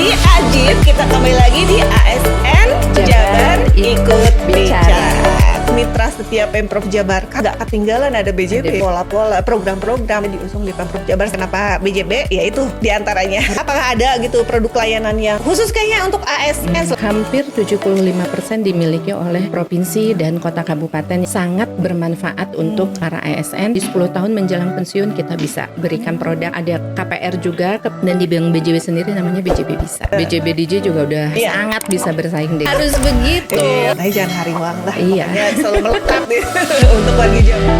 di Ajib, kita kembali lagi di ASN Jabar Ikut Bicara. Mitra setia Pemprov Jabar, kagak ketinggalan ada BJB, pola-pola program-program diusung di Pemprov Jabar. Kenapa BJB? Ya itu diantaranya. Apakah ada gitu produk layanan yang khusus kayaknya untuk ASN? Hampir 75% dimiliki oleh provinsi dan kota kabupaten, sangat bermanfaat untuk para ASN. Di 10 tahun menjelang pensiun kita bisa berikan produk, ada KPR juga, dan di Bank BJB sendiri namanya BJB Bisa. BJB DJ juga udah sangat bisa bersaing deh. Harus begitu. Nah, jangan hariwang lah. Iya. Makanya selalu melekat nih untuk warga Jabar.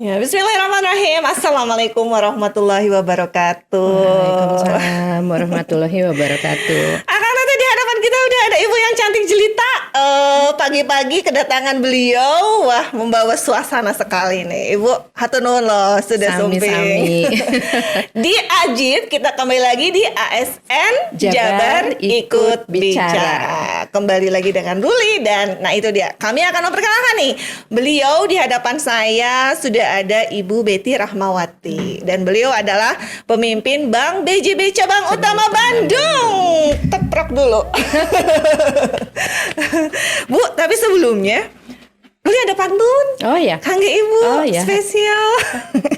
Ya, bismillahirrahmanirrahim. Assalamualaikum warahmatullahi wabarakatuh. Waalaikumsalam warahmatullahi wabarakatuh. Akan nanti di hadapan kita udah ada ibu yang cantik jelita. Pagi-pagi kedatangan beliau, wah membawa suasana sekali nih. Ibu, hatur nuhun loh sudah sumping. Di Ajib, kita kembali lagi di ASN Jabar Ikut Bicara. Kembali lagi dengan Ruli dan nah itu dia. Kami akan memperkenalkan nih. Beliau di hadapan saya sudah ada Ibu Betty Rahmawati dan beliau adalah pemimpin Bank BJB Cabang Utama Bandung. Teprok dulu. Bu, tapi sebelumnya Ruli ada pantun. Oh ya. Kangge Ibu, iya. spesial.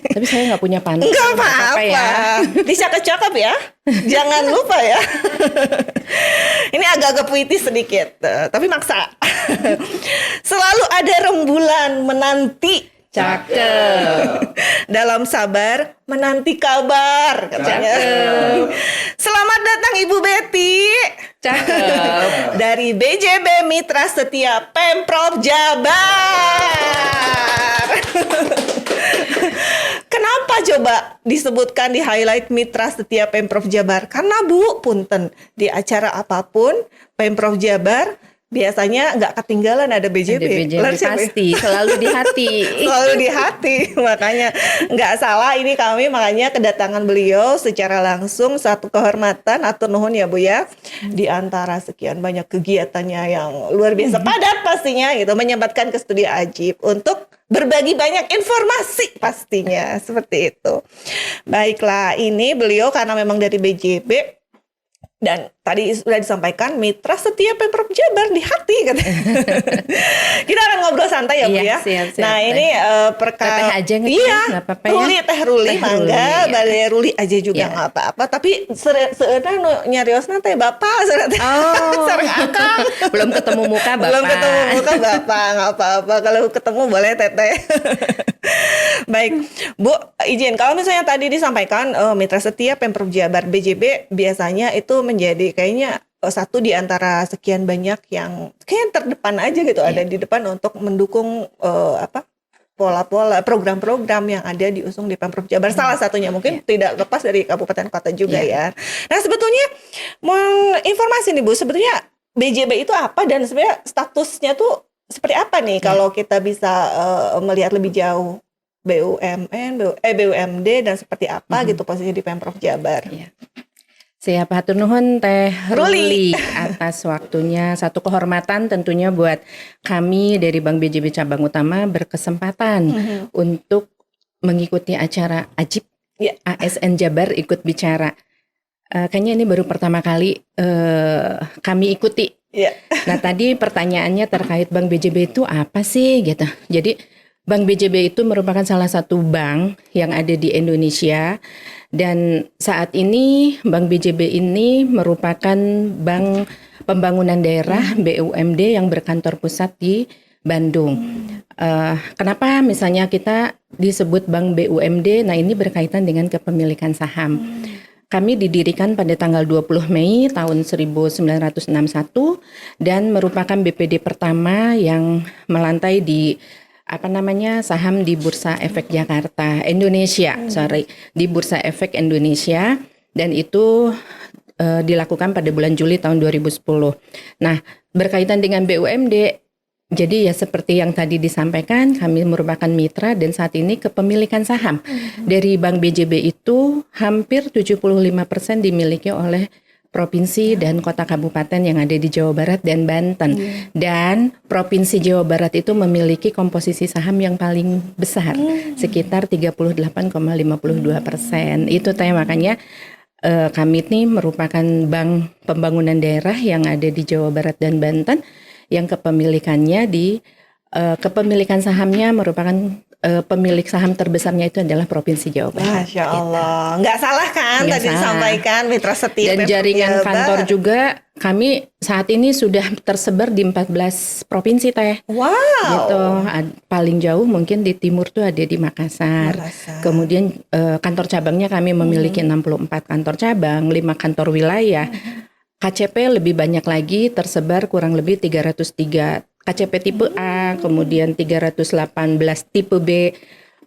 Tapi saya nggak punya pantun. Enggak apa-apa ya. Dicakep-cakep ya. Jangan lupa ya. Ini agak-agak puitis sedikit, tapi maksa. Selalu ada rembulan menanti. Cakep. Dalam sabar menanti kabar katanya. Selamat datang Ibu Betty. Cakep. Dari BJB Mitra Setia Pemprov Jabar. Kenapa coba disebutkan di highlight Mitra Setia Pemprov Jabar? Karena Bu, punten, di acara apapun Pemprov Jabar biasanya nggak ketinggalan ada BJB. Ada BJB pasti, selalu di hati. Selalu di hati, makanya nggak salah ini kami makanya kedatangan beliau secara langsung, satu kehormatan atur nuhun ya Bu ya. Di antara sekian banyak kegiatannya yang luar biasa padat pastinya gitu, menyempatkan ke studio Ajib untuk berbagi banyak informasi pastinya seperti itu. Baiklah, ini beliau karena memang dari BJB dan tadi sudah disampaikan Mitra Setia Pemprov Jabar di hati katanya. Kita akan ngobrol santai ya Bu ya. Siap, nah ini teh aja nggak? Iya, nggak apa-apa ya. teh Ruli mangga, balai Ruli aja juga Iya. nggak apa-apa. Tapi sebenarnya nyariosna teh Bapak, sareng Akang. Belum ketemu muka Bapak. Belum ketemu muka Bapak, nggak apa-apa. Kalau ketemu boleh Teteh. Baik, Bu, izin kalau misalnya tadi disampaikan Mitra Setia Pemprov Jabar BJB biasanya itu menjadi kayaknya satu di antara sekian banyak yang kayak terdepan aja gitu, ada di depan untuk mendukung pola-pola program-program yang ada diusung di Pemprov Jabar. Salah satunya mungkin tidak lepas dari kabupaten kota juga ya. Nah, sebetulnya informasi nih Bu, sebetulnya BJB itu apa dan sebenarnya statusnya tuh seperti apa nih kalau kita bisa melihat lebih jauh BUMD dan seperti apa gitu posisi di Pemprov Jabar. Siap, hatur nuhun Teh Ruli atas waktunya. Satu kehormatan tentunya buat kami dari Bank BJB Cabang Utama berkesempatan untuk mengikuti acara Ajib ASN Jabar Ikut Bicara. Kayaknya ini baru pertama kali kami ikuti. Nah, tadi pertanyaannya terkait Bank BJB itu apa sih gitu. Jadi Bank BJB itu merupakan salah satu bank yang ada di Indonesia dan saat ini Bank BJB ini merupakan bank pembangunan daerah BUMD yang berkantor pusat di Bandung. Kenapa misalnya kita disebut Bank BUMD? Nah, ini berkaitan dengan kepemilikan saham. Kami didirikan pada tanggal 20 Mei tahun 1961 dan merupakan BPD pertama yang melantai di saham di Bursa Efek Jakarta Indonesia, di Bursa Efek Indonesia, dan itu dilakukan pada bulan Juli tahun 2010. Nah, berkaitan dengan BUMD, Jadi ya seperti yang tadi disampaikan, kami merupakan mitra dan saat ini kepemilikan saham dari Bank BJB itu hampir 75% dimiliki oleh provinsi dan kota kabupaten yang ada di Jawa Barat dan Banten. Dan provinsi Jawa Barat itu memiliki komposisi saham yang paling besar, sekitar 38,52%. Itu makanya kami ini merupakan bank pembangunan daerah yang ada di Jawa Barat dan Banten, yang kepemilikannya kepemilikan sahamnya merupakan pemilik saham terbesarnya itu adalah Provinsi Jawa Barat. Masya Allah, nggak salah kan Nggak tadi salah. disampaikan mitra setia Dan Pemprov jaringan Jabar. kantor juga kami saat ini sudah tersebar di 14 provinsi teh. Wow. Gitu. Paling jauh mungkin di timur tuh ada di Makassar. Kemudian kantor cabangnya kami memiliki 64 kantor cabang, 5 kantor wilayah. KCP lebih banyak lagi, tersebar kurang lebih 303 KCP tipe A, kemudian 318 tipe B,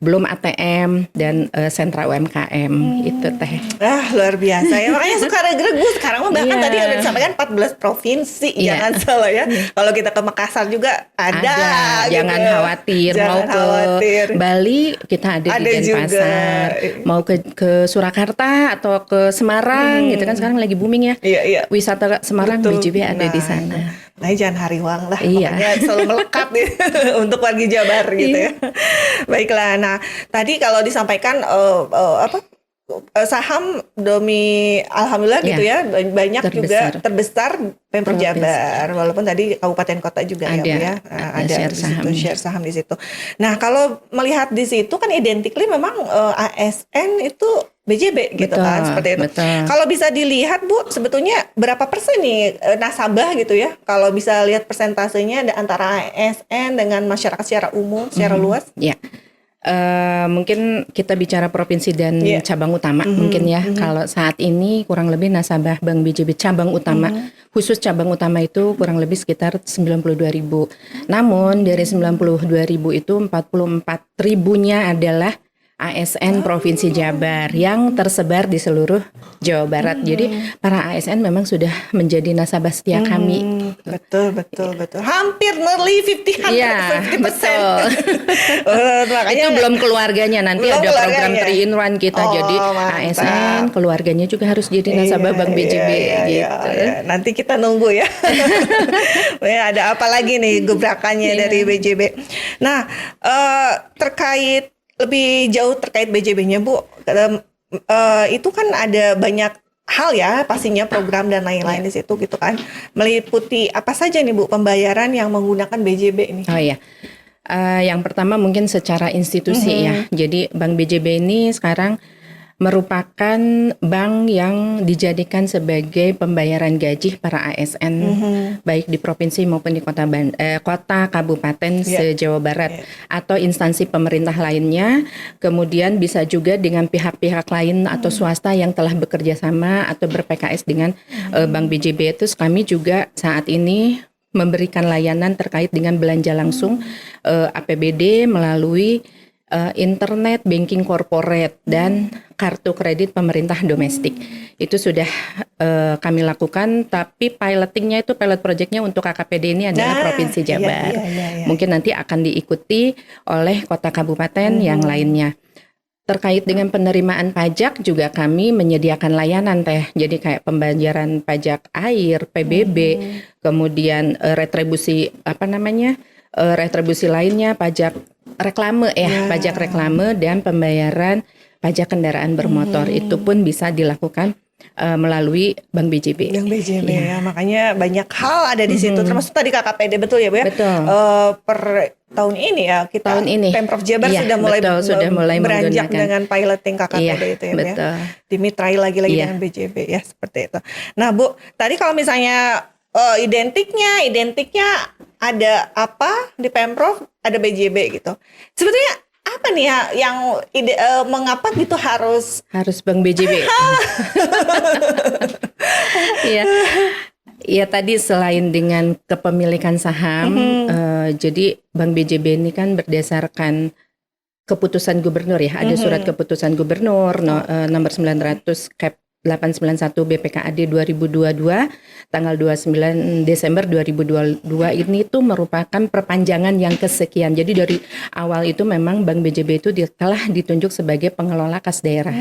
belum ATM dan sentra UMKM itu teh. Luar biasa ya, makanya suka greget sekarang mah bahkan Iya. tadi udah disampaikan 14 provinsi, Iya. jangan salah ya. Kalau kita ke Makassar juga ada gitu. Jangan khawatir. Jangan Mau ke khawatir. Bali kita ada di Ada juga. Denpasar. Mau ke Surakarta atau ke Semarang gitu kan sekarang lagi booming ya. Iya. Wisata Semarang Betul. BJB ada di Nah, sana. Nah, jangan hariwang lah, Iya. makanya selalu melekat nih untuk warga Jabar gitu ya. Baiklah, nah tadi kalau disampaikan saham Domi, alhamdulillah gitu ya, banyak juga terbesar Pemprov Jabar, walaupun tadi kabupaten kota juga ada, ya, Bu ya. Ada share di saham. situ, share saham di situ. Nah, kalau melihat di situ kan identikly memang ASN itu BJB gitu Betul, kan, seperti itu. betul. Kalau bisa dilihat Bu, sebetulnya berapa persen nih nasabah gitu ya? Kalau bisa lihat persentasenya antara ASN dengan masyarakat secara umum, secara luas? Ya. Mungkin kita bicara provinsi dan cabang utama mungkin ya. Kalau saat ini kurang lebih nasabah Bank BJB cabang utama, khusus cabang utama itu kurang lebih sekitar 92.000. Namun dari 92.000 itu 44.000-nya adalah ASN Provinsi Jabar yang tersebar di seluruh Jawa Barat. Jadi para ASN memang sudah menjadi nasabah setia kami. Betul. Hampir nearly 50%. Iya, betul. Makanya Itu belum keluarganya, nanti belum ada program keluarganya. 3-in-1 kita. Jadi Mantap. ASN keluarganya juga harus jadi nasabah Bank BJB gitu. Iya. Nanti kita nunggu ya. Ya, ada apa lagi nih gebrakannya dari BJB. Nah, terkait lebih jauh terkait BJB-nya Bu, itu kan ada banyak hal ya pastinya, program dan lain-lain di situ gitu kan. Meliputi apa saja nih Bu pembayaran yang menggunakan BJB ini? Oh iya. Yang pertama mungkin secara institusi ya. Jadi Bank BJB ini sekarang merupakan bank yang dijadikan sebagai pembayaran gaji para ASN baik di provinsi maupun di kota kabupaten se-Jawa Barat atau instansi pemerintah lainnya. Kemudian bisa juga dengan pihak-pihak lain atau swasta yang telah bekerja sama atau ber-PKS dengan Bank BJB. Terus kami juga saat ini memberikan layanan terkait dengan belanja langsung APBD melalui internet banking corporate dan kartu kredit pemerintah domestik. Itu sudah kami lakukan, tapi pilot projectnya untuk KKPD ini adalah Provinsi Jabar. Mungkin nanti akan diikuti oleh kota kabupaten yang lainnya. Terkait dengan penerimaan pajak juga kami menyediakan layanan teh. Jadi kayak pembayaran pajak air, PBB, kemudian retribusi retribusi lainnya, pajak reklame pajak reklame dan pembayaran pajak kendaraan bermotor itu pun bisa dilakukan melalui Bank BJB. Bank BJB ya, makanya banyak hal ada di situ, termasuk tadi KKPD, betul ya Bu ya? Betul. Per tahun ini ya kita tahun ini Pemprov Jabar sudah mulai beranjak dengan piloting KKPD itu ya Bu ya. Dimitrai lagi dengan BJB ya, seperti itu. Nah Bu, tadi kalau misalnya identiknya ada apa di Pemprov, ada BJB gitu. Sebetulnya apa nih ya yang mengapa gitu harus Bank BJB? Iya. Ya tadi selain dengan kepemilikan saham, jadi Bank BJB ini kan berdasarkan keputusan gubernur ya. Ada surat keputusan gubernur nomor 900 Cap 891 BPKAD 2022 tanggal 29 Desember 2022 ini tuh merupakan perpanjangan yang kesekian. Jadi dari awal itu memang Bank BJB itu telah ditunjuk sebagai pengelola kas daerah.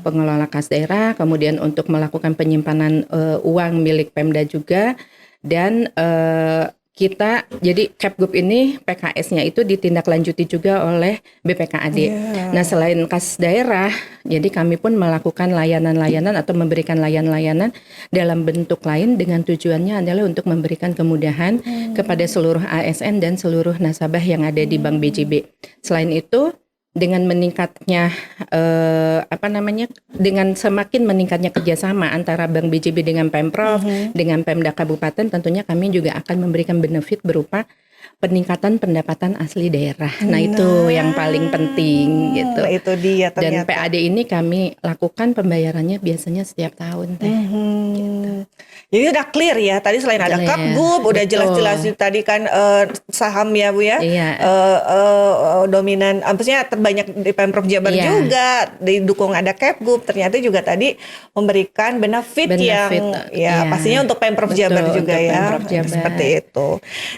Pengelola kas daerah, kemudian untuk melakukan penyimpanan uang milik Pemda juga, dan kita jadi Capgub ini PKS-nya itu ditindaklanjuti juga oleh BPKAD. Nah, selain kas daerah, jadi kami pun melakukan layanan-layanan atau memberikan layanan-layanan dalam bentuk lain dengan tujuannya adalah untuk memberikan kemudahan kepada seluruh ASN dan seluruh nasabah yang ada di Bank BJB. Selain itu, dengan meningkatnya dengan semakin meningkatnya kerjasama antara Bank BJB dengan Pemprov, dengan Pemda Kabupaten, tentunya kami juga akan memberikan benefit berupa peningkatan pendapatan asli daerah. Nah, itu yang paling penting gitu. Itu dia ternyata. Dan PAD ini kami lakukan pembayarannya biasanya setiap tahun. Gitu. Jadi udah clear ya. Tadi selain ada Capgub, udah jelas-jelas tadi kan saham ya Bu ya. Iya. Dominan, maksudnya terbanyak di Pemprov Jabar juga, didukung ada Capgub. Ternyata juga tadi memberikan benefit yang pastinya untuk Pemprov Jabar juga ya. Pemprov Jabar. Seperti itu.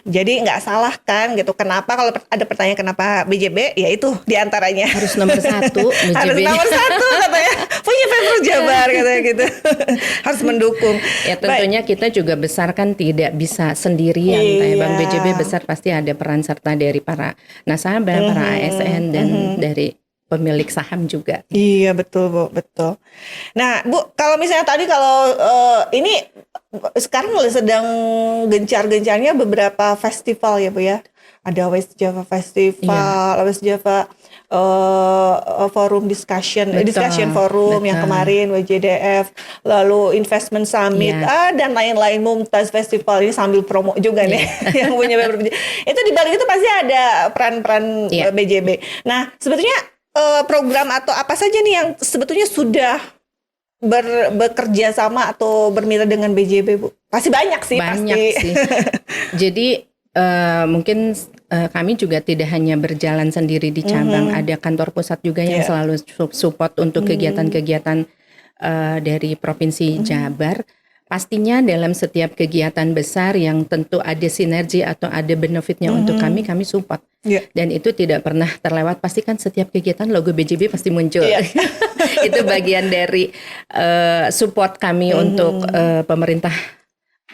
Jadi nggak salah kan gitu. Kenapa kalau ada pertanyaan kenapa BJB? Ya itu diantaranya. Harus nomor 1 BJB. Harus nomor 1 katanya. Punya Pemprov Jabar katanya gitu. Harus mendukung. Ya tentunya kita juga besar kan tidak bisa sendirian. Bank BJB besar pasti ada peran serta dari para nasabah, para ASN dan dari pemilik saham juga. Iya betul Bu, betul. Nah Bu, kalau misalnya tadi kalau ini sekarang sedang gencar-gencarnya beberapa festival ya Bu ya. Ada West Java Festival, West Java Forum Discussion Forum yang kemarin, WJDF, lalu Investment Summit, dan lain-lain, Mumtaz Festival ini sambil promo juga nih yang punya BJB. Itu di balik itu pasti ada peran-peran BJB. Nah, sebetulnya program atau apa saja nih yang sebetulnya sudah bekerja sama atau bermitra dengan BJB Bu? Pasti banyak sih. Jadi mungkin kami juga tidak hanya berjalan sendiri di cabang, ada kantor pusat juga yang selalu support untuk kegiatan-kegiatan dari Provinsi Jabar. Pastinya dalam setiap kegiatan besar yang tentu ada sinergi atau ada benefitnya untuk kami support. Dan itu tidak pernah terlewat. Pastikan setiap kegiatan logo BJB pasti muncul. Itu bagian dari support kami untuk pemerintah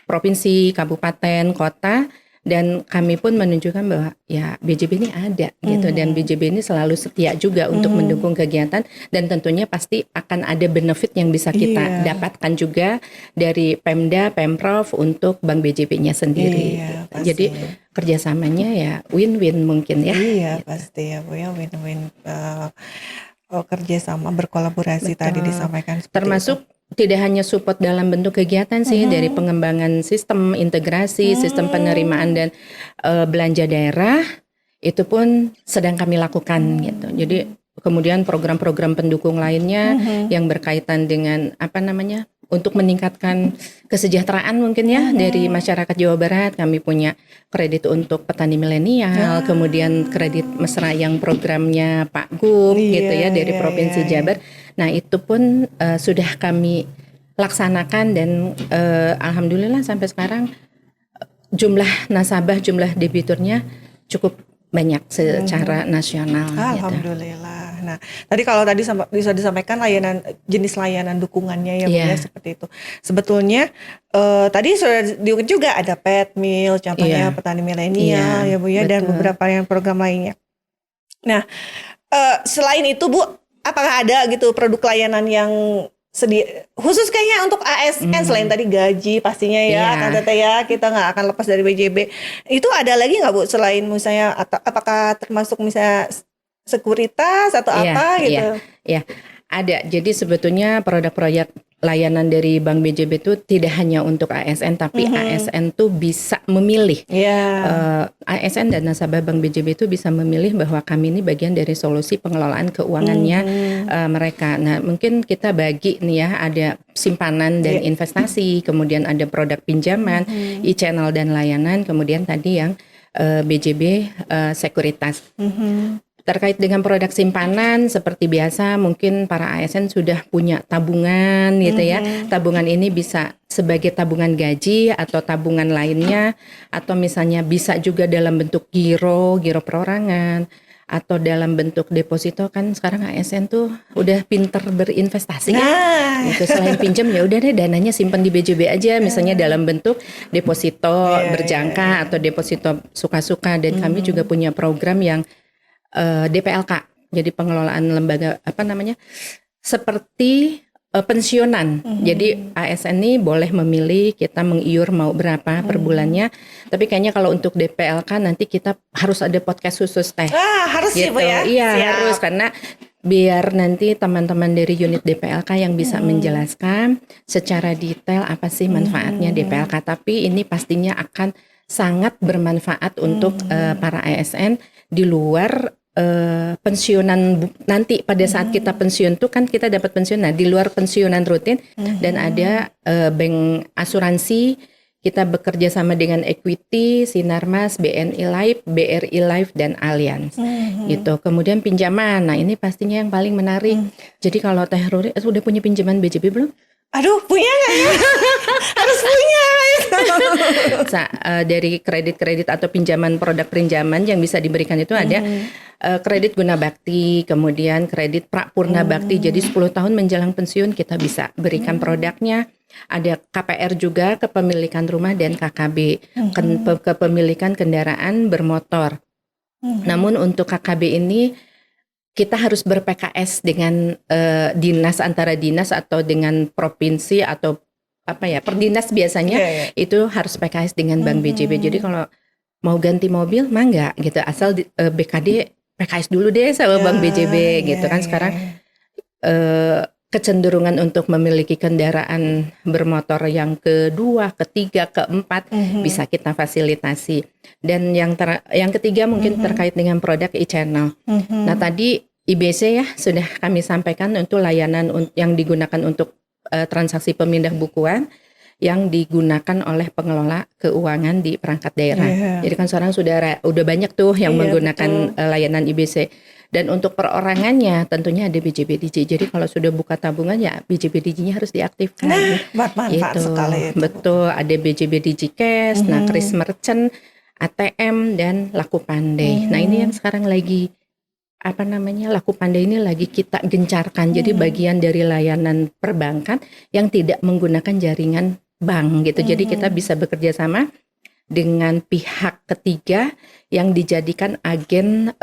provinsi, kabupaten, kota. Dan kami pun menunjukkan bahwa ya BJB ini ada gitu, dan BJB ini selalu setia juga untuk mendukung kegiatan, dan tentunya pasti akan ada benefit yang bisa kita dapatkan juga dari Pemda, Pemprov untuk Bank BJB-nya sendiri. Jadi kerjasamanya ya win-win mungkin ya. Gitu. Pasti ya Bu ya, win-win kerjasama berkolaborasi. Betul. Tadi disampaikan termasuk itu. Tidak hanya support dalam bentuk kegiatan sih, dari pengembangan sistem integrasi, sistem penerimaan dan belanja daerah, itu pun sedang kami lakukan gitu. Jadi kemudian program-program pendukung lainnya yang berkaitan dengan untuk meningkatkan kesejahteraan mungkin ya dari masyarakat Jawa Barat. Kami punya kredit untuk petani milenial, kemudian kredit mesra yang programnya Pak Gub gitu ya dari Provinsi Jabar. Nah itu pun sudah kami laksanakan, dan alhamdulillah sampai sekarang jumlah nasabah, jumlah debiturnya cukup banyak secara nasional. Alhamdulillah. Nah, tadi kalau bisa disampaikan jenis layanan dukungannya ya, seperti itu. Sebetulnya tadi sudah diungkit juga ada pet meal, contohnya petani milenial ya Bu ya, dan beberapa yang program lainnya. Nah, selain itu Bu, apakah ada gitu produk layanan yang khusus kayaknya untuk ASN selain tadi gaji pastinya ya Kang Teteh ya, kita nggak akan lepas dari BJB. Itu ada lagi nggak Bu selain misalnya, atau apakah termasuk misalnya sekuritas atau apa gitu? Iya, ada. Jadi sebetulnya produk-produk layanan dari Bank BJB itu tidak hanya untuk ASN, tapi ASN tuh bisa memilih. ASN dan nasabah Bank BJB itu bisa memilih bahwa kami ini bagian dari solusi pengelolaan keuangannya mereka. Nah, mungkin kita bagi nih ya, ada simpanan dan investasi, kemudian ada produk pinjaman, e-channel dan layanan, kemudian tadi yang BJB sekuritas. terkait dengan produk simpanan seperti biasa mungkin para ASN sudah punya tabungan gitu ya. Tabungan ini bisa sebagai tabungan gaji atau tabungan lainnya, atau misalnya bisa juga dalam bentuk giro perorangan, atau dalam bentuk deposito. Kan sekarang ASN tuh udah pinter berinvestasi ya. Gitu, selain pinjam ya udah deh dananya simpan di BJB aja, misalnya dalam bentuk deposito berjangka atau deposito suka-suka. Dan kami juga punya program yang DPLK, jadi pengelolaan lembaga seperti pensiunan. Jadi ASN ini boleh memilih kita mengiur mau berapa per bulannya. Tapi kayaknya kalau untuk DPLK nanti kita harus ada podcast khusus Teh. Harus gitu. ya Bu ya. Iya Siap. harus, karena biar nanti teman-teman dari unit DPLK yang bisa menjelaskan secara detail apa sih manfaatnya DPLK. Tapi ini pastinya akan sangat bermanfaat untuk para ASN di luar pensiunan nanti pada saat kita pensiun tuh kan kita dapat pensiun. Nah di luar pensiunan rutin dan ada bank asuransi, kita bekerja sama dengan Equity, Sinarmas, BNI Life, BRI Life dan Allianz gitu. Kemudian pinjaman, nah ini pastinya yang paling menarik. Jadi kalau Teh Ruri udah punya pinjaman BJB belum? Aduh, punya nggak ya? Harus punya. Dari kredit-kredit atau pinjaman produk pinjaman yang bisa diberikan itu ada kredit guna bakti, kemudian kredit prapurna bakti. Jadi 10 tahun menjelang pensiun kita bisa berikan produknya. Ada KPR juga, kepemilikan rumah, dan KKB, kepemilikan kendaraan bermotor. Namun untuk KKB ini kita harus ber-PKS dengan dinas, antara dinas atau dengan provinsi atau per dinas biasanya itu harus PKS dengan Bank BJB. Jadi kalau mau ganti mobil mah enggak gitu, asal BKD PKS dulu deh sama Bank BJB gitu kan. Sekarang kecenderungan untuk memiliki kendaraan bermotor yang kedua, ketiga, keempat bisa kita fasilitasi. Dan yang ketiga mungkin terkait dengan produk e-channel. Nah tadi IBC ya sudah kami sampaikan untuk layanan yang digunakan untuk transaksi pemindah bukuan yang digunakan oleh pengelola keuangan di perangkat daerah. Jadi kan sekarang udah banyak tuh yang menggunakan layanan IBC. Dan untuk perorangannya tentunya ada BJB Digi. Jadi kalau sudah buka tabungan ya BJB Digi-nya harus diaktifkan. Manfaat sekali itu. Betul, ada BJB Digi Cash, Kris Merchant, ATM dan Laku Pandai. Nah, ini yang sekarang lagi Laku Pandai ini lagi kita gencarkan. Jadi bagian dari layanan perbankan yang tidak menggunakan jaringan bank gitu. Jadi kita bisa bekerja sama dengan pihak ketiga yang dijadikan agen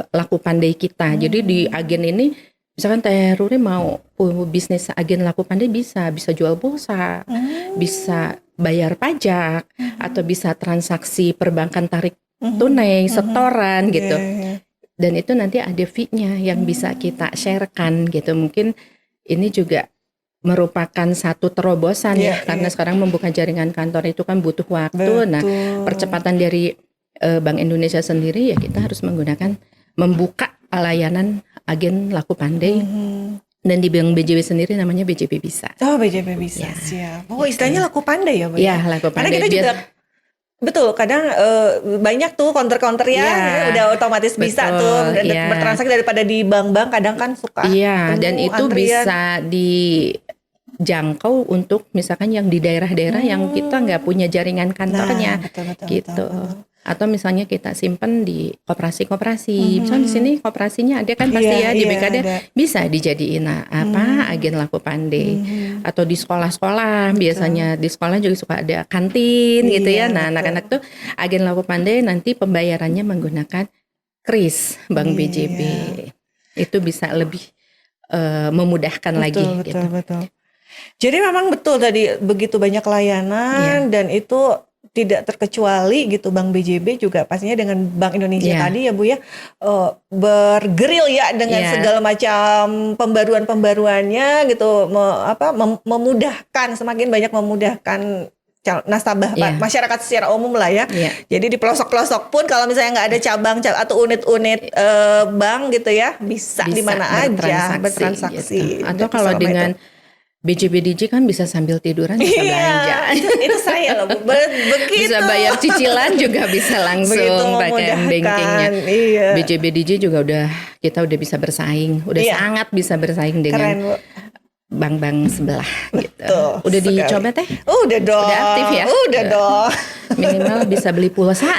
Laku Pandai kita. Jadi di agen ini misalkan Teh Ruri mau bisnis agen Laku Pandai bisa jual pulsa, bisa bayar pajak, atau bisa transaksi perbankan tarik tunai, setoran gitu. Dan itu nanti ada fee-nya yang bisa kita sharekan gitu. Mungkin ini juga merupakan satu terobosan karena sekarang membuka jaringan kantor itu kan butuh waktu. Betul. Nah, percepatan dari Bank Indonesia sendiri ya kita harus membuka layanan agen Laku Pandai. Dan di Bank BJB sendiri namanya BJB Bisa. Oh, BJB Bisa, siap. Oh, istilahnya Laku Pandai ya Bu? Iya, Laku Pandai. Karena kita juga betul, kadang banyak tuh counter ya, udah otomatis bisa tuh bertransaksi daripada di bank-bank kadang kan suka. Iya, dan itu antrian. bisa dijangkau untuk misalkan yang di daerah-daerah yang kita nggak punya jaringan kantornya, gitu. Atau misalnya kita simpen di koperasi-koperasi. Misalnya di sini koperasinya ada kan pasti di BKD bisa dijadiin agen Laku Pandai. Atau di sekolah-sekolah biasanya di sekolah juga suka ada kantin gitu ya. Nah, anak-anak tuh agen Laku Pandai nanti pembayarannya menggunakan Kris Bank BJB. Itu bisa lebih memudahkan lagi gitu. Betul. Jadi memang betul tadi begitu banyak layanan dan itu tidak terkecuali gitu Bank BJB juga pastinya dengan Bank Indonesia tadi ya Bu ya bergeril ya dengan segala macam pembaruan-pembaruannya gitu memudahkan, semakin banyak memudahkan nasabah masyarakat secara umum lah ya. Jadi di pelosok-pelosok pun kalau misalnya nggak ada cabang atau unit-unit bank gitu ya bisa di mana aja bertransaksi. Gitu. Atau kalau dengan BJB DJ kan bisa sambil tiduran bisa belanja. Itu saya loh Bu. Begitu. Bisa bayar cicilan juga bisa Begitu langsung pakai memudahkan. bankingnya. Iya. BJB DJ juga kita udah bisa bersaing, udah Iya. sangat bisa bersaing dengan Keren Bu. bank-bank sebelah gitu. Betul Udah sekali. dicoba teh? Udah dong. Udah aktif ya? Udah dong. Minimal bisa beli pulsa.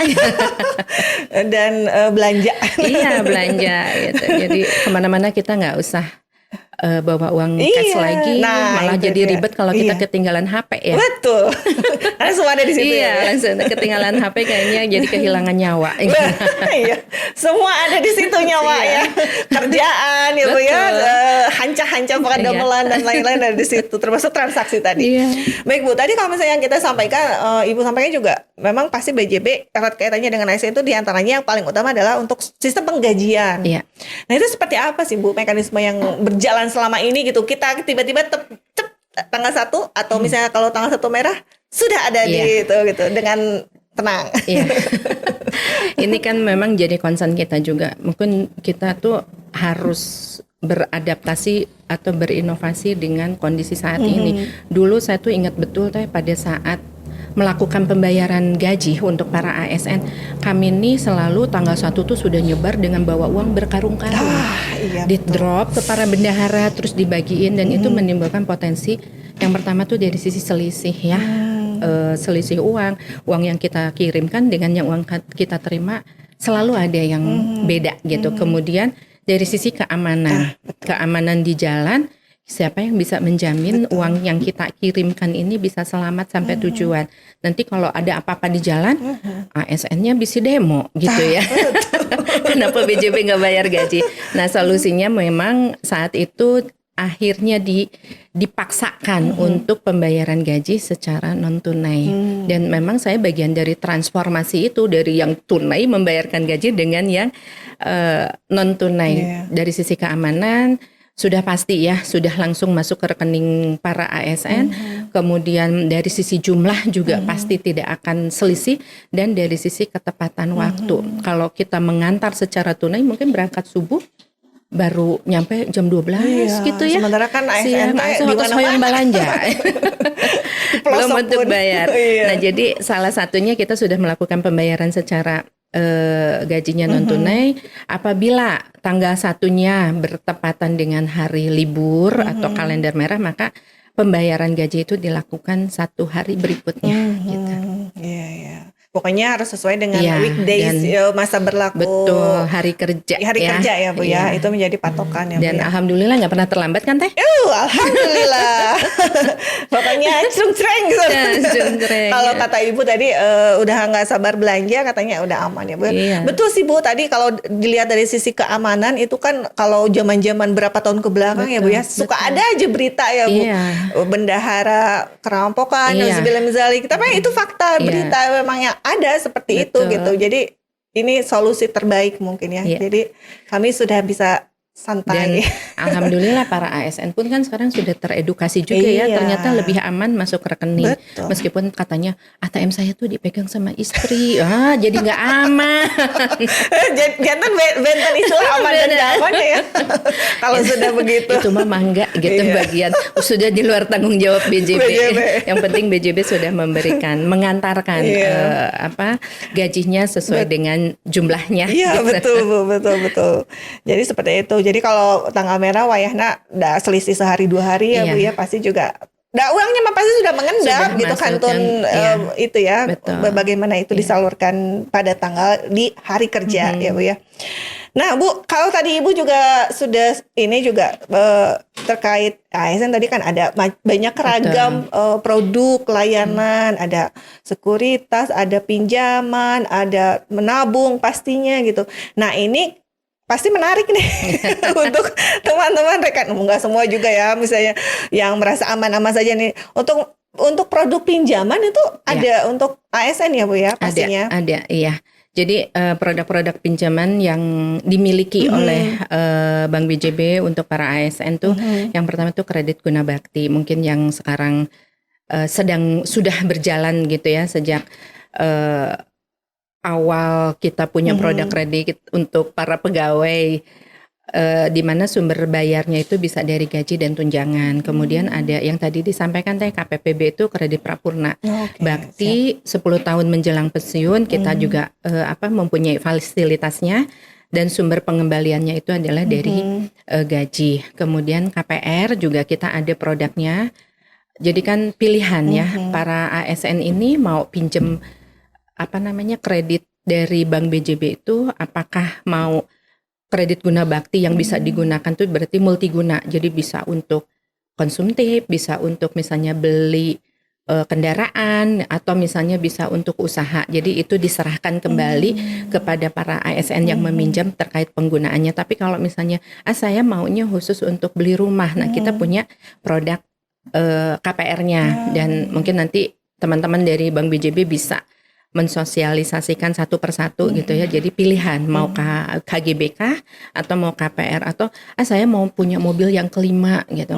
Dan belanja. Iya belanja gitu. Jadi kemana-mana kita nggak usah bawa uang cash Iya. lagi, Nah, malah itu jadi dia. ribet kalau kita Iya. ketinggalan HP ya. Betul. Karena semua ada di situ Iya, ya. langsung ketinggalan HP kayaknya jadi kehilangan nyawa. Iya, semua ada di situ nyawa ya. Kerjaan ya Bu ya, Betul. hanca-hanca Iya. gamelan dan lain-lain ada di situ, termasuk transaksi tadi. Iya. Baik Bu, tadi kalau misalnya yang kita sampaikan, Ibu sampaikan juga, memang pasti BJB erat kaitannya dengan ASN itu diantaranya yang paling utama adalah untuk sistem penggajian. Iya. Nah itu seperti apa sih Bu mekanisme yang berjalan selama ini gitu? Kita tiba-tiba tanggal 1 atau misalnya kalau tanggal 1 merah sudah ada di itu gitu dengan tenang. Iya. Ini kan memang jadi concern kita juga. Mungkin kita tuh harus beradaptasi atau berinovasi dengan kondisi saat ini. Dulu saya tuh ingat betul teh pada saat melakukan pembayaran gaji untuk para ASN, kami ini selalu tanggal 1 tuh sudah nyebar dengan bawa uang berkarung-karung. Iya, Di drop ke para bendahara terus dibagiin dan itu menimbulkan potensi yang pertama tuh dari sisi selisih ya. Selisih uang yang kita kirimkan dengan yang uang kita terima selalu ada yang beda gitu. Kemudian dari sisi keamanan di jalan, siapa yang bisa menjamin uang yang kita kirimkan ini bisa selamat sampai tujuan. Nanti kalau ada apa-apa di jalan, ASN-nya bisa demo gitu ya. Kenapa BJB nggak bayar gaji? Nah solusinya memang saat itu akhirnya dipaksakan untuk pembayaran gaji secara non tunai. Dan memang saya bagian dari transformasi itu, dari yang tunai membayarkan gaji dengan yang non tunai. Dari sisi keamanan sudah pasti ya, sudah langsung masuk ke rekening para ASN. Kemudian dari sisi jumlah juga pasti tidak akan selisih, dan dari sisi ketepatan waktu. Kalau kita mengantar secara tunai mungkin berangkat subuh baru nyampe jam 12 gitu ya. Sementara kan siang ASN langsung atau hoyong belanja. Belum untuk bayar. Nah, jadi salah satunya kita sudah melakukan pembayaran secara gajinya non tunai apabila tanggal 1-nya bertepatan dengan hari libur atau kalender merah, maka pembayaran gaji itu dilakukan 1 hari berikutnya gitu. Iya, iya. Pokoknya harus sesuai dengan Iya, weekdays masa berlaku. Betul, hari kerja. Hari kerja ya Bu ya, itu menjadi patokan ya Bu. Dan ya. alhamdulillah nggak pernah terlambat kan teh? Alhamdulillah. Pokoknya cungcreng gitu. Cungcreng, Kalau ya. kata Ibu tadi udah nggak sabar belanja, katanya udah aman ya Bu. Iya. Betul sih Bu, tadi kalau dilihat dari sisi keamanan itu kan kalau zaman-zaman berapa tahun ke belakang ya Bu ya, suka ada aja berita ya Bu. Iya. Bendahara kerampokan, Iya. nauzubillah min dzalik. Tapi itu fakta, Iya. berita memang yang ada seperti Betul. itu gitu. Jadi ini solusi terbaik mungkin ya. Iya. Jadi kami sudah bisa Dan santai. alhamdulillah para ASN pun kan sekarang sudah teredukasi juga ya, Iya. ternyata lebih aman masuk rekening. Betul. Meskipun katanya ATM saya tuh dipegang sama istri, jadi nggak aman. Jangan benten istilah aman dan gak aman ya. Kalau sudah begitu. Itu mah mangga gitu Iya. bagian sudah di luar tanggung jawab BJB. BJB. Yang penting BJB sudah mengantarkan Iya. gajinya sesuai dengan jumlahnya. Iya gitu. betul Bu, betul. Jadi seperti itu. Jadi kalau tanggal merah wayahna udah selisih sehari 2 hari ya Iya. Bu ya, pasti juga uangnya mah pasti sudah mengendap Sudah gitu masuk kantun kan, iya. itu ya. Betul. Bagaimana itu disalurkan pada tanggal di hari kerja ya Bu ya. Nah Bu, kalau tadi Ibu juga sudah ini juga terkait ASN tadi kan ada banyak ragam produk layanan, ada sekuritas, ada pinjaman, ada menabung pastinya gitu. Nah ini pasti menarik nih untuk teman-teman rekan, nggak semua juga ya, misalnya yang merasa aman-aman saja nih. Untuk produk pinjaman itu ada untuk ASN ya Bu ya pastinya. Ada, iya. Jadi produk-produk pinjaman yang dimiliki oleh Bank BJB untuk para ASN tuh, yang pertama tuh kredit guna bakti, mungkin yang sekarang sudah berjalan gitu ya sejak awal kita punya produk kredit untuk para pegawai di mana sumber bayarnya itu bisa dari gaji dan tunjangan. Kemudian ada yang tadi disampaikan Teh, KPPB itu kredit prapurna. Oke, Bakti 10 tahun menjelang pensiun kita juga mempunyai fasilitasnya, dan sumber pengembaliannya itu adalah dari gaji. Kemudian KPR juga kita ada produknya. Jadi kan pilihan ya para ASN ini mau pinjem kredit dari Bank BJB itu, apakah mau kredit guna bakti yang bisa digunakan tuh berarti multiguna. Jadi bisa untuk konsumtif, bisa untuk misalnya beli kendaraan, atau misalnya bisa untuk usaha. Jadi itu diserahkan kembali kepada para ASN yang meminjam terkait penggunaannya. Tapi kalau misalnya saya maunya khusus untuk beli rumah. Nah, kita punya produk KPR-nya, dan mungkin nanti teman-teman dari Bank BJB bisa mensosialisasikan satu persatu gitu ya. Jadi pilihan mau KGBK atau mau KPR, atau saya mau punya mobil yang kelima gitu.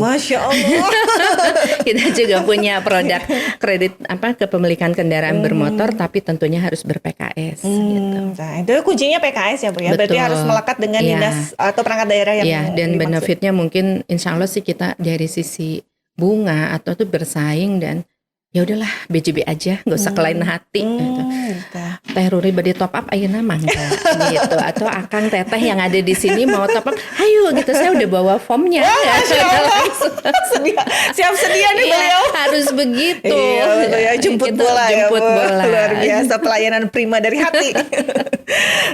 Masya Allah. Kita juga punya produk kredit kepemilikan kendaraan bermotor, tapi tentunya harus ber-PKS gitu. Nah, itu kuncinya PKS ya Bu ya. Berarti Betul. harus melekat dengan dinas atau perangkat daerah yang dan dimaksud. benefitnya mungkin insya Allah sih kita dari sisi bunga atau tuh bersaing, dan ya udahlah BJB aja, nggak usah kelain hati gitu. Teh Ruri bade top up ayeuna mangga gitu, atau Akang Teteh yang ada di sini mau top up, ayo gitu, saya udah bawa formnya. Siap sedia nih beliau. Harus begitu. Iya, betul ya, jemput bola ya Bu. bola. Luar biasa, pelayanan prima dari hati.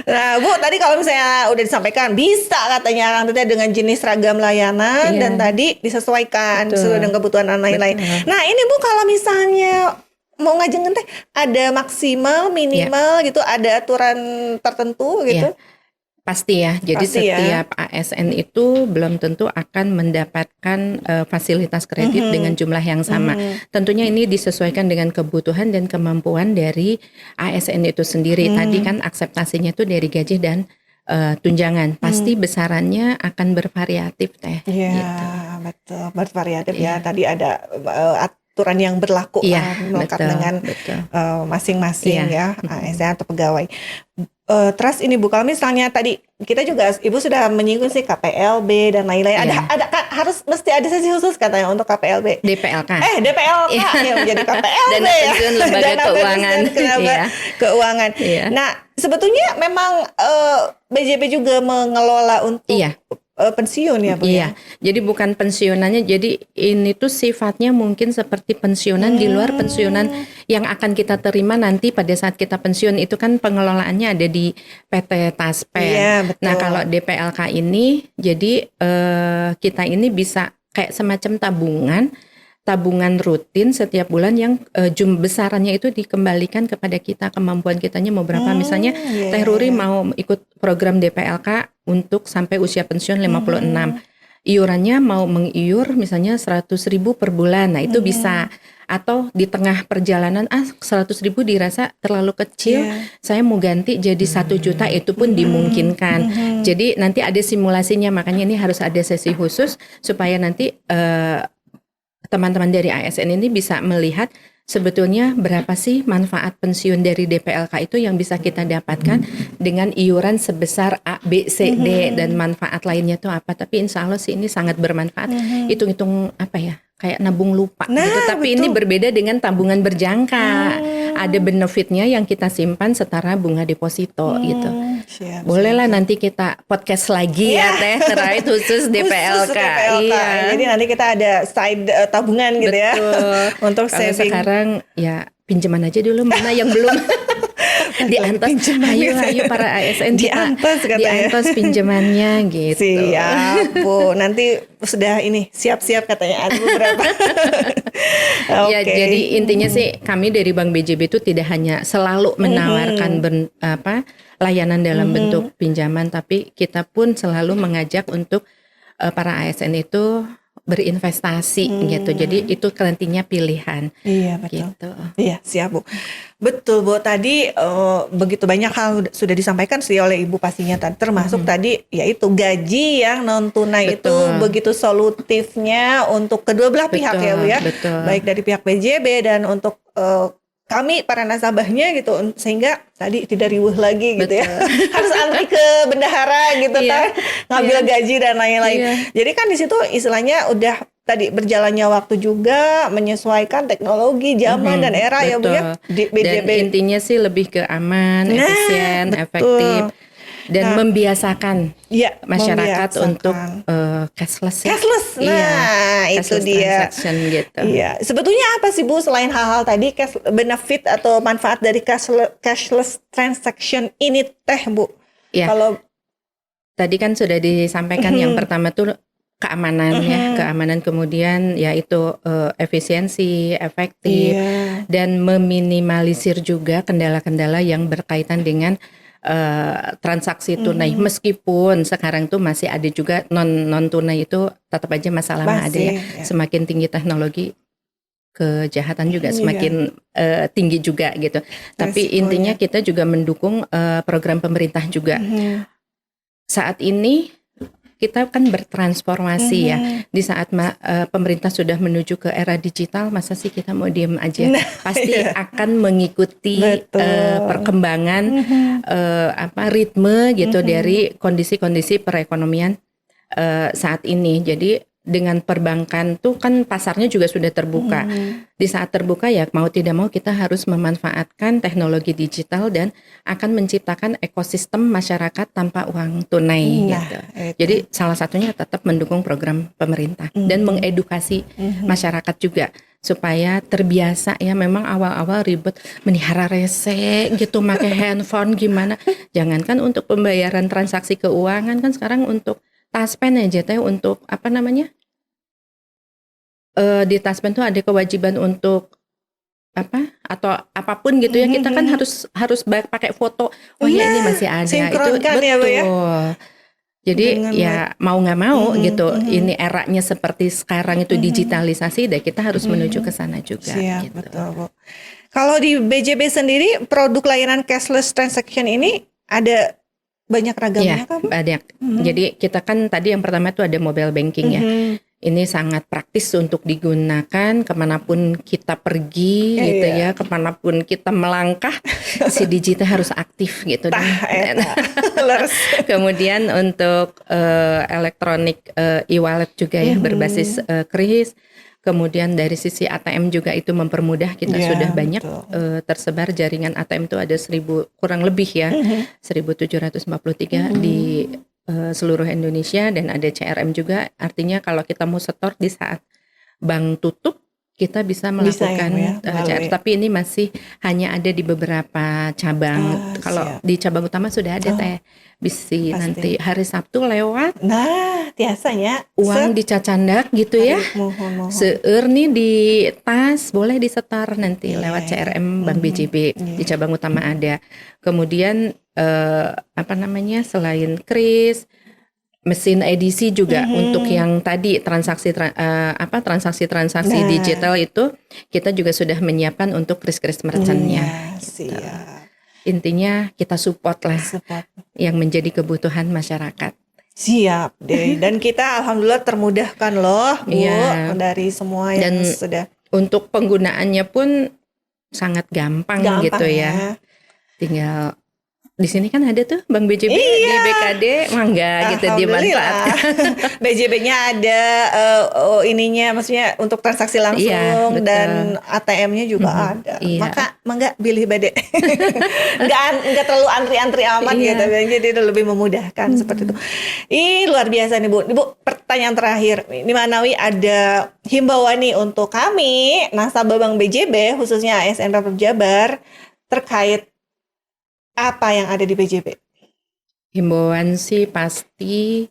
Nah Bu, tadi kalau misalnya udah disampaikan bisa katanya Akang Teteh dengan jenis ragam layanan, dan tadi disesuaikan sesuai dengan kebutuhan dan lain-lain. Nah ini Bu, kalau misalnya mau ngajengin teh ada maksimal, minimal gitu, ada aturan tertentu gitu? Pasti ya. Jadi Pasti setiap ASN itu belum tentu akan mendapatkan fasilitas kredit dengan jumlah yang sama. Tentunya ini disesuaikan dengan kebutuhan dan kemampuan dari ASN itu sendiri. Tadi kan akseptasinya itu dari gaji dan tunjangan. Pasti besarannya akan bervariatif Teh. Iya, Gitu. betul, bervariatif ya. Tadi ada aturan yang berlaku melekat dengan masing-masing ya ASN atau pegawai. Terus ini Bu, kalau misalnya tadi kita juga Ibu sudah menyinggung sih KPLB dan lain-lain. Ada harus mesti ada sesi khusus katanya untuk KPLB. DPLK. DPLK yang menjadi KPLB Dana pensiun lembaga keuangan. Keuangan. Nah, sebetulnya memang BJB juga mengelola untuk pensiun ya Bu? Iya, jadi bukan pensiunannya, jadi ini tuh sifatnya mungkin seperti pensiunan di luar pensiunan yang akan kita terima nanti pada saat kita pensiun. Itu kan pengelolaannya ada di PT Taspen. Iya, betul. Nah kalau DPLK ini, jadi kita ini bisa kayak semacam tabungan rutin setiap bulan yang besarannya itu dikembalikan kepada kita, kemampuan kitanya mau berapa. Misalnya Teh Ruri mau ikut program DPLK untuk sampai usia pensiun 56. Iurannya mau mengiur misalnya 100.000 per bulan. Nah, itu bisa. Atau di tengah perjalanan 100.000 dirasa terlalu kecil, saya mau ganti jadi 1 juta, itu pun dimungkinkan. Jadi nanti ada simulasinya, makanya ini harus ada sesi khusus supaya nanti teman-teman dari ASN ini bisa melihat sebetulnya berapa sih manfaat pensiun dari DPLK itu yang bisa kita dapatkan dengan iuran sebesar A, B, C, D, dan manfaat lainnya itu apa. Tapi insya Allah sih ini sangat bermanfaat. Hitung-hitung kayak nabung lupa gitu. Tapi ini berbeda dengan tabungan berjangka. Ada benefitnya yang kita simpan setara bunga deposito gitu. Bolehlah nanti kita podcast lagi ya Teh terkait khusus DPLK. Iya. Jadi nanti kita ada side tabungan gitu. Betul. Ya. Untuk kalau saving. Sekarang ya pinjaman aja dulu, mana yang belum diantos. Ayo para ASN diantos pinjamannya gitu. Siap Bu, nanti sudah ini siap-siap katanya ada beberapa. Ya, jadi intinya sih kami dari Bank BJB itu tidak hanya selalu menawarkan layanan dalam bentuk pinjaman, tapi kita pun selalu mengajak untuk para ASN itu berinvestasi gitu. Jadi itu nantinya pilihan. Iya betul. Gitu. Iya siap Bu. Betul Bu. Tadi begitu banyak hal sudah disampaikan sih oleh Ibu pastinya, termasuk tadi yaitu gaji yang non tunai itu begitu solutifnya untuk kedua belah pihak ya Bu ya. Betul. Baik dari pihak BJB dan untuk kami para nasabahnya gitu, sehingga tadi tidak riuh lagi gitu ya. Harus antri ke bendahara gitu kan, ngambil gaji dan lain-lain. Jadi kan di situ istilahnya udah tadi berjalannya waktu juga, menyesuaikan teknologi zaman dan era ya Bu ya. Di BJB. Dan intinya sih lebih ke aman, efisien, efektif, dan membiasakan masyarakat untuk cashless. Cashless, itu cashless dia. Transaction gitu. Iya, sebetulnya apa sih Bu selain hal-hal tadi benefit atau manfaat dari cashless transaction ini Bu? Ya. Kalau tadi kan sudah disampaikan yang pertama tuh keamanan ya, keamanan, kemudian yaitu efisiensi, efektif, dan meminimalisir juga kendala-kendala yang berkaitan dengan transaksi tunai. Meskipun sekarang tuh masih ada juga non tunai itu tetap aja masalahnya ada ya. Semakin tinggi teknologi, kejahatan juga semakin tinggi juga gitu. Tapi intinya kita juga mendukung program pemerintah juga. Saat ini kita kan bertransformasi ya. Di saat pemerintah sudah menuju ke era digital, masa sih kita mau diem aja? Pasti akan mengikuti perkembangan ritme gitu dari kondisi-kondisi perekonomian saat ini. Jadi dengan perbankan tuh kan pasarnya juga sudah terbuka. Di saat terbuka ya mau tidak mau kita harus memanfaatkan teknologi digital dan akan menciptakan ekosistem masyarakat tanpa uang tunai gitu. Jadi salah satunya tetap mendukung program pemerintah dan mengedukasi masyarakat juga supaya terbiasa ya. Memang awal-awal ribet melihara rese gitu, pakai handphone gimana. Jangankan untuk pembayaran transaksi keuangan, kan sekarang untuk Taspen aja teh, untuk apa namanya, di Taspen tuh ada kewajiban untuk apa atau apapun gitu ya, kita kan harus pakai foto. Oh ya ini masih ada itu betul ya, jadi ya mau nggak mau gitu, ini eranya seperti sekarang itu digitalisasi, dan kita harus menuju ke sana juga. Siap, gitu. Betul Bu. Kalau di BJB sendiri produk layanan cashless transaction ini ada banyak ragamnya kan? Banyak. Jadi kita kan tadi yang pertama itu ada mobile banking ya. Ini sangat praktis untuk digunakan kemanapun kita pergi gitu ya, kemanapun kita melangkah, si digital harus aktif gitu. Kemudian untuk elektronik e-wallet juga ya, berbasis kris. Kemudian dari sisi ATM juga itu mempermudah, kita sudah banyak tersebar jaringan ATM itu ada 1.000 kurang lebih ya, 1.743 di seluruh Indonesia, dan ada CRM juga. Artinya kalau kita mau setor di saat bank tutup, kita bisa melakukan CRM, tapi ini masih hanya ada di beberapa cabang. Kalau di cabang utama sudah ada teh, bisi nanti hari Sabtu lewat. Nah, biasanya uang dicacandak gitu ya. Seueur nih di tas, boleh disetar nanti lewat CRM Bank BJB di cabang utama ada. Kemudian apa namanya, selain kris, mesin edisi juga untuk yang tadi transaksi digital itu kita juga sudah menyiapkan untuk kris-kris merchantnya. Gitu. Intinya kita support lah yang menjadi kebutuhan masyarakat. Siap deh. Dan kita alhamdulillah termudahkan loh Bu dari semua yang sudah. Untuk penggunaannya pun sangat gampang gitu ya. Tinggal di sini kan ada tuh Bank BJB di BKD, mangga gitu dimanfaatkan. BJB-nya ada ininya, maksudnya untuk transaksi langsung, dan ATM-nya juga ada. Maka mangga pilih BD. Enggak terlalu antri-antri amat gitu. Jadi lebih memudahkan seperti itu. Luar biasa nih Bu. Ibu, pertanyaan terakhir. Ini Manawi ada himbauan nih untuk kami nasabah Bank BJB, khususnya ASN Pemprov Jabar, terkait apa yang ada di BJB? Himbauan sih pasti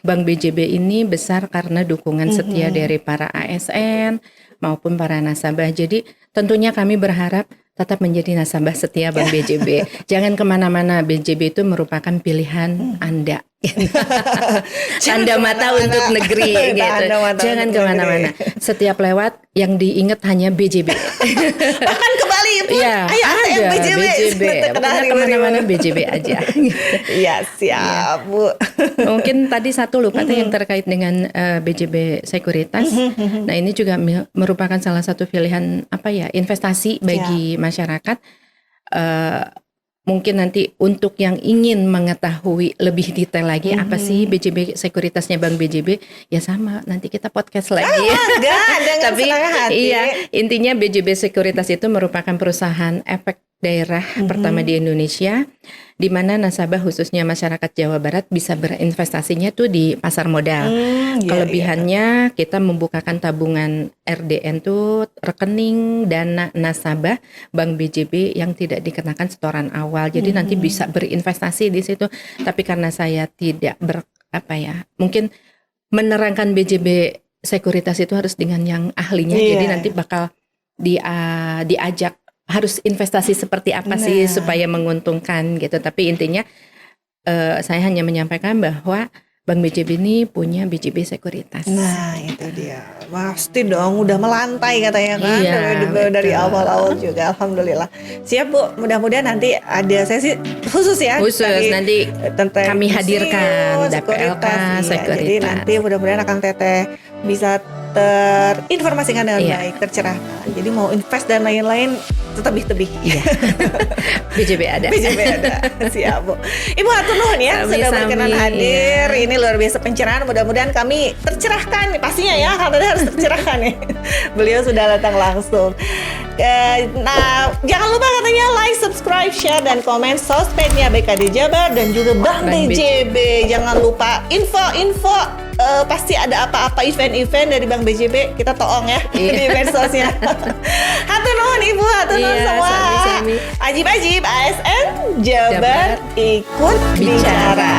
Bank BJB ini besar karena dukungan setia dari para ASN maupun para nasabah. Jadi tentunya kami berharap tetap menjadi nasabah setia Bank BJB. Jangan kemana-mana, BJB itu merupakan pilihan Anda. Tanda mata untuk negeri gitu. Tanda mata Jangan untuk kemana-mana. Setiap lewat yang diingat hanya BJB. Bahkan ke Bali pun, Iya, ayo ATM ada BJB. Pokoknya kemana-mana BJB aja. Iya siap Bu. Mungkin tadi satu lupa tuh yang terkait dengan BJB Sekuritas. Nah ini juga merupakan salah satu pilihan investasi bagi masyarakat. Mungkin nanti untuk yang ingin mengetahui lebih detail lagi apa sih BJB Sekuritasnya Bank BJB, ya sama nanti kita podcast lagi. Tapi iya, intinya BJB Sekuritas itu merupakan perusahaan efek daerah pertama di Indonesia, di mana nasabah khususnya masyarakat Jawa Barat bisa berinvestasinya tuh di pasar modal. Kelebihannya kita membukakan tabungan RDN tuh rekening dana nasabah Bank BJB yang tidak dikenakan setoran awal. Jadi nanti bisa berinvestasi di situ. Tapi karena saya tidak mungkin menerangkan BJB Sekuritas itu harus dengan yang ahlinya. Jadi nanti bakal diajak harus investasi seperti apa sih supaya menguntungkan gitu. Tapi intinya saya hanya menyampaikan bahwa Bank BJB ini punya BJB Sekuritas. Nah itu dia, pasti dong udah melantai katanya kan. Iya, dari awal-awal juga. Alhamdulillah. Siap Bu, mudah-mudahan nanti ada sesi khusus ya. Khusus nanti kami hadirkan DPLK Sekuritas. Jadi nanti mudah-mudahan Akang Teteh bisa terinformasikan dengan baik, tercerahkan. Jadi mau invest dan lain-lain tetebih-tebih. Iya. BJB ada. Siap Bu. Ibu hatur nuhun ya sudah berkenan hadir. Ini luar biasa pencerahan. Mudah-mudahan kami tercerahkan pastinya ya. Karena harus tercerahkan ya. Beliau sudah datang langsung. Nah, jangan lupa katanya like, subscribe, share dan komen sosmednya BKD Jabar dan juga Bank BJB. Jangan lupa info-info. Pasti ada apa-apa event-event dari Bank BJB kita toong ya di medsosnya. Hatur nuhun Ibu, hatur nuhun semua. Sami-sami. Ajib-ajib ASN Jabar ikut bicara.